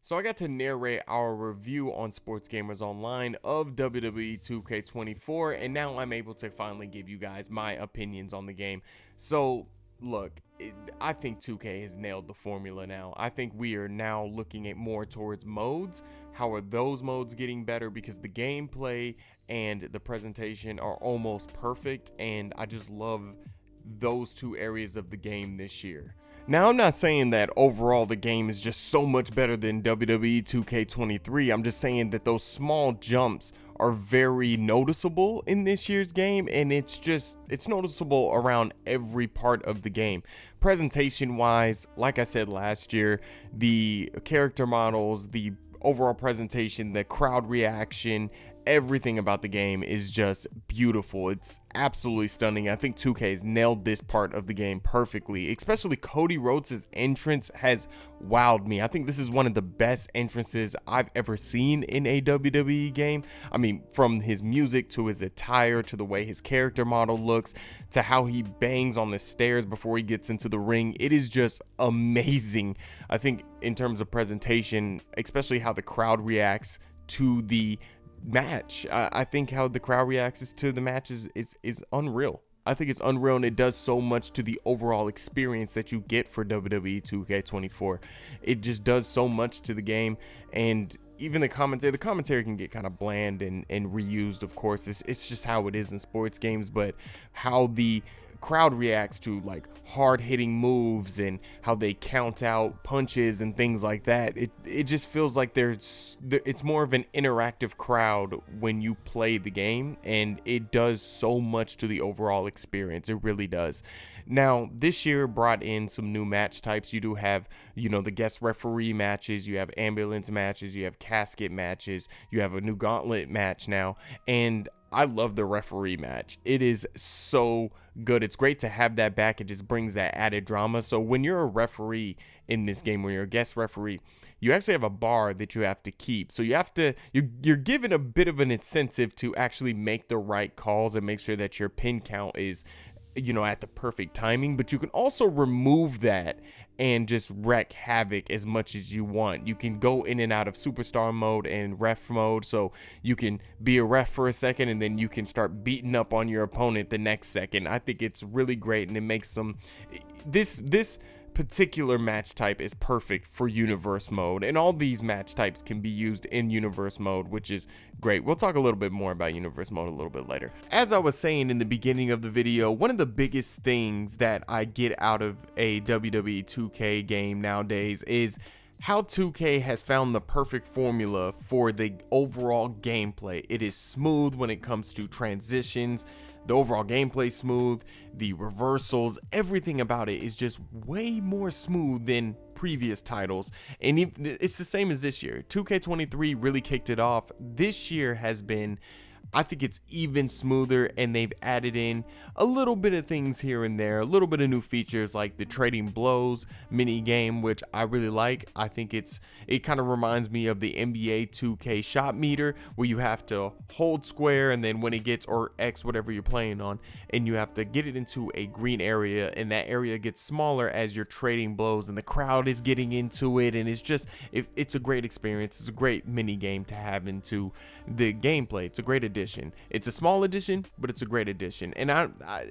So I got to narrate our review on Sports Gamers Online of WWE 2K24, and now I'm able to finally give you guys my opinions on the game. So look, I think 2K has nailed the formula now. I think we are now looking at more towards modes. How are those modes getting better? Because the gameplay and the presentation are almost perfect, and I just love those two areas of the game this year. Now, I'm not saying that overall the game is just so much better than WWE 2K23. I'm just saying that those small jumps are very noticeable in this year's game, and it's noticeable around every part of the game. Presentation wise, like I said last year, the character models, the overall presentation, the crowd reaction, everything about the game is just beautiful. It's absolutely stunning. I think 2K has nailed this part of the game perfectly. Especially Cody Rhodes' entrance has wowed me. I think this is one of the best entrances I've ever seen in a WWE game. I mean, from his music to his attire to the way his character model looks to how he bangs on the stairs before he gets into the ring. It is just amazing. I think in terms of presentation, especially how the crowd reacts to the match. I think how the crowd reacts to the match is unreal. I think it's unreal, and it does so much to the overall experience that you get for WWE 2K24. It just does so much to the game, and even the commentary can get kind of bland and reused, of course. It's just how it is in sports games, but how the crowd reacts to like hard-hitting moves and how they count out punches and things like that, it just feels like it's more of an interactive crowd when you play the game, and it does so much to the overall experience. It really does. Now, this year brought in some new match types. You do have, the guest referee matches, you have ambulance matches, you have casket matches, you have a new gauntlet match now, and I love the referee match. It is so good. It's great to have that back. It just brings that added drama. So when you're a referee in this game, when you're a guest referee, you actually have a bar that you have to keep. So you're given a bit of an incentive to actually make the right calls and make sure that your pin count is at the perfect timing. But you can also remove that and just wreak havoc as much as you want. You can go in and out of superstar mode and ref mode, so you can be a ref for a second and then you can start beating up on your opponent the next second. I think it's really great, and it makes this particular match type is perfect for universe mode, and all these match types can be used in universe mode, which is great. We'll talk a little bit more about universe mode a little bit later. As I was saying in the beginning of the video, one of the biggest things that I get out of a WWE 2K game nowadays is how 2K has found the perfect formula for the overall gameplay. It is smooth when it comes to transitions. The overall gameplay smooth, the reversals, everything about it is just way more smooth than previous titles. And it's the same as this year. 2K23 really kicked it off. This year has been, I think it's even smoother, and they've added in a little bit of things here and there, a little bit of new features like the trading blows mini game, which I really like. I think it kind of reminds me of the NBA 2K shot meter, where you have to hold square and then when it gets, or X, whatever you're playing on, and you have to get it into a green area, and that area gets smaller as you're trading blows, and the crowd is getting into it, and it's a great experience. It's a great mini game to have into the gameplay. It's a great addition. It's a small addition, but it's a great addition. And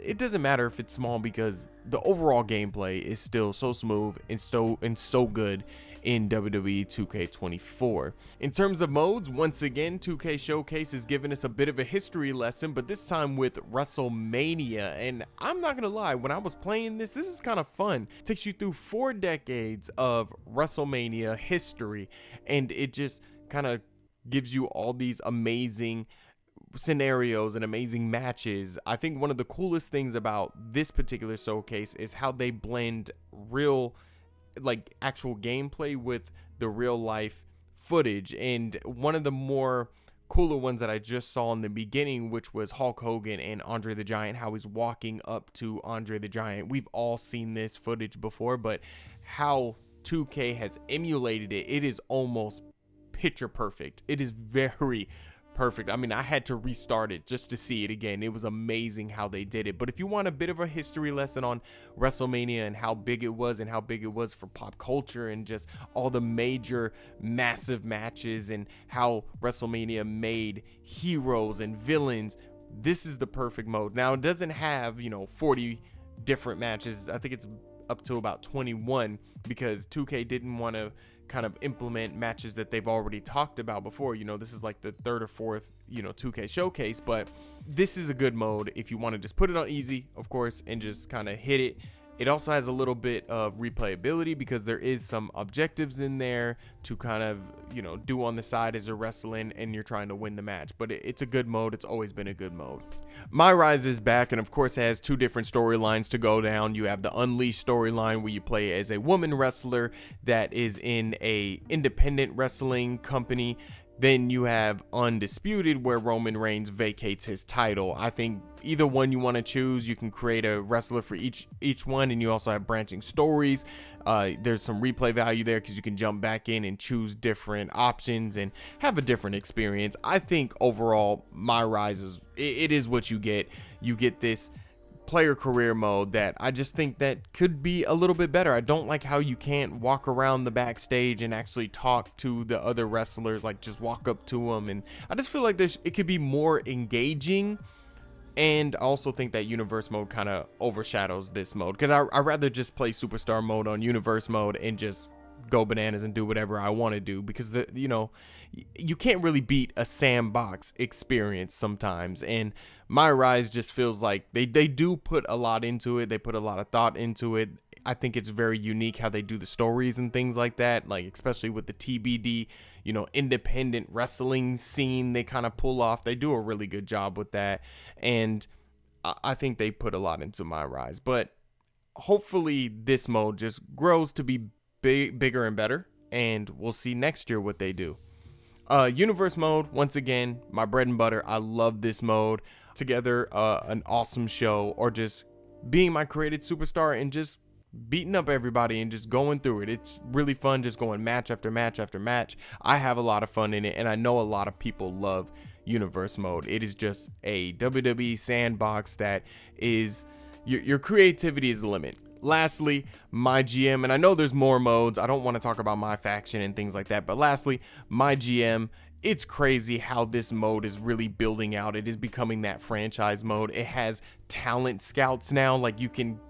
it doesn't matter if it's small, because the overall gameplay is still so smooth and so good in WWE 2K24. In terms of modes, once again, 2K Showcase is giving us a bit of a history lesson, but this time with WrestleMania. And I'm not gonna lie, when I was playing this is kind of fun. It takes you through 4 decades of WrestleMania history, and it just kind of gives you all these amazing scenarios and amazing matches. I think one of the coolest things about this particular showcase is how they blend real, like, actual gameplay with the real life footage. And one of the more cooler ones that I just saw in the beginning, which was Hulk Hogan and Andre the Giant, how he's walking up to Andre the Giant. We've all seen this footage before, but how 2K has emulated it, it is almost picture perfect. It is very perfect. I mean, I had to restart it just to see it again. It was amazing how they did it. But if you want a bit of a history lesson on WrestleMania and how big it was, and how big it was for pop culture, and just all the major massive matches, and how WrestleMania made heroes and villains, this is the perfect mode. Now, it doesn't have, 40 different matches. I think it's up to about 21, because 2K didn't want to kind of implement matches that they've already talked about before. This is like the third or fourth 2K showcase, but this is a good mode if you want to just put it on easy, of course, and just kind of hit it. It also has a little bit of replayability, because there is some objectives in there to kind of, do on the side as you're wrestling and you're trying to win the match. But it's a good mode. It's always been a good mode. My Rise is back, and of course it has two different storylines to go down. You have the Unleashed storyline, where you play as a woman wrestler that is in a independent wrestling company. Then you have Undisputed, where Roman Reigns vacates his title. I think either one you want to choose. You can create a wrestler for each one, and you also have branching stories. There's some replay value there, because you can jump back in and choose different options and have a different experience. I think overall, My Rise it is what you get. You get this player career mode that I just think that could be a little bit better. I don't like how you can't walk around the backstage and actually talk to the other wrestlers, like just walk up to them. And I just feel like it could be more engaging. And I also think that universe mode kind of overshadows this mode, because I'd rather just play superstar mode on universe mode and just go bananas and do whatever I want to do, because you can't really beat a sandbox experience sometimes. And My Rise just feels like they do put a lot into it. They put a lot of thought into it. I think it's very unique how they do the stories and things like that, like especially with the TBD, independent wrestling scene they kind of pull off. They do a really good job with that, and I think they put a lot into My Rise. But hopefully this mode just grows to be bigger and better, and we'll see next year what they do. Universe mode, once again, my bread and butter. I love this mode. Together, an awesome show, or just being my created superstar and just beating up everybody and just going through it. It's really fun just going match after match after match. I have a lot of fun in it, and I know a lot of people love universe mode. It is just a WWE sandbox that is your creativity is the limit. Lastly, My GM, and I know there's more modes. I don't want to talk about My Faction and things like that, but lastly, My GM. It's crazy how this mode is really building out. It is becoming that franchise mode. It has talent scouts now. Like, you can,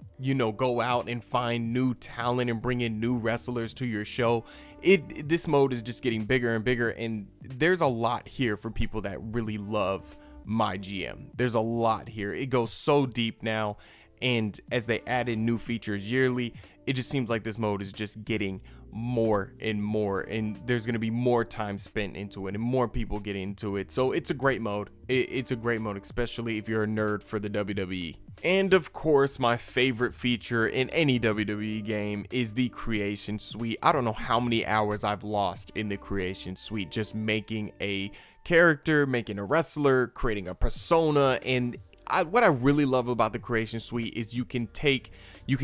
go out and find new talent and bring in new wrestlers to your show. This mode is just getting bigger and bigger, and there's a lot here for people that really love My GM. There's a lot here. It goes so deep now, and as they add in new features yearly, it just seems like this mode is just getting more and more, and there's going to be more time spent into it and more people get into it. So it's a great mode. It's a great mode, especially if you're a nerd for the WWE. And of course, my favorite feature in any WWE game is the Creation Suite. I don't know how many hours I've lost in the Creation Suite, just making a character, making a wrestler, creating a persona. And what I really love about the Creation Suite is you can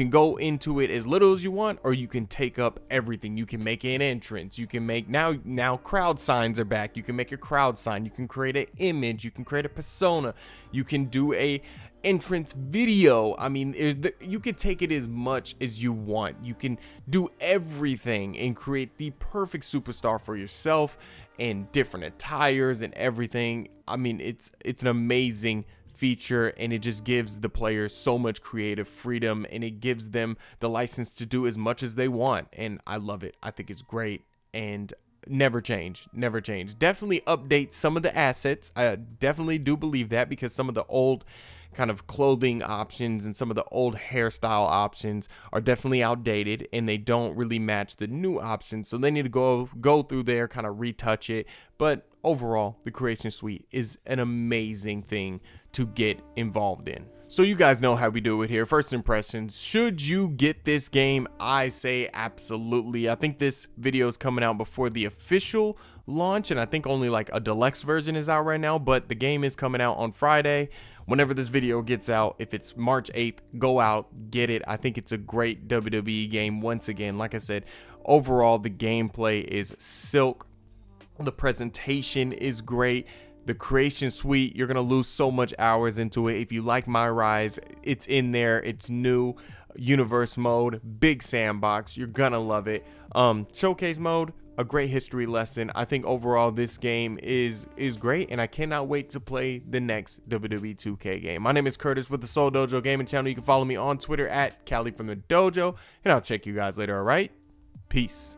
go into it as little as you want, or you can take up everything. You can make an entrance. You can make now crowd signs are back. You can make a crowd sign. You can create an image. You can create a persona. You can do a entrance video. I mean, you can take it as much as you want. You can do everything and create the perfect superstar for yourself, and different attires and everything. I mean, it's an amazing feature, and it just gives the players so much creative freedom, and it gives them the license to do as much as they want. And I love it. I think it's great, and never change. Definitely update some of the assets. I definitely do believe that, because some of the old kind of clothing options and some of the old hairstyle options are definitely outdated, and they don't really match the new options. So they need to go through there, kind of retouch it. But overall, the Creation Suite is an amazing thing to get involved in. So you guys know how we do it here. First impressions, should you get this game? I say absolutely. I think this video is coming out before the official launch, and I think only like a deluxe version is out right now, but the game is coming out on Friday. Whenever this video gets out, if it's March 8th, go out, get it. I think it's a great WWE game. Once again, like I said, overall, the gameplay is silk. The presentation is great. The creation suite, you're gonna lose so much hours into it. If you like My Rise, it's in there. It's new. Universe mode, big sandbox, you're gonna love it. Showcase mode, a great history lesson. I think overall this game is great, and I cannot wait to play the next WWE 2K game. My name is Curtis with the Seoul Dojo Gaming Channel. You can follow me on Twitter at Cali from the Dojo, and I'll check you guys later. All right, peace.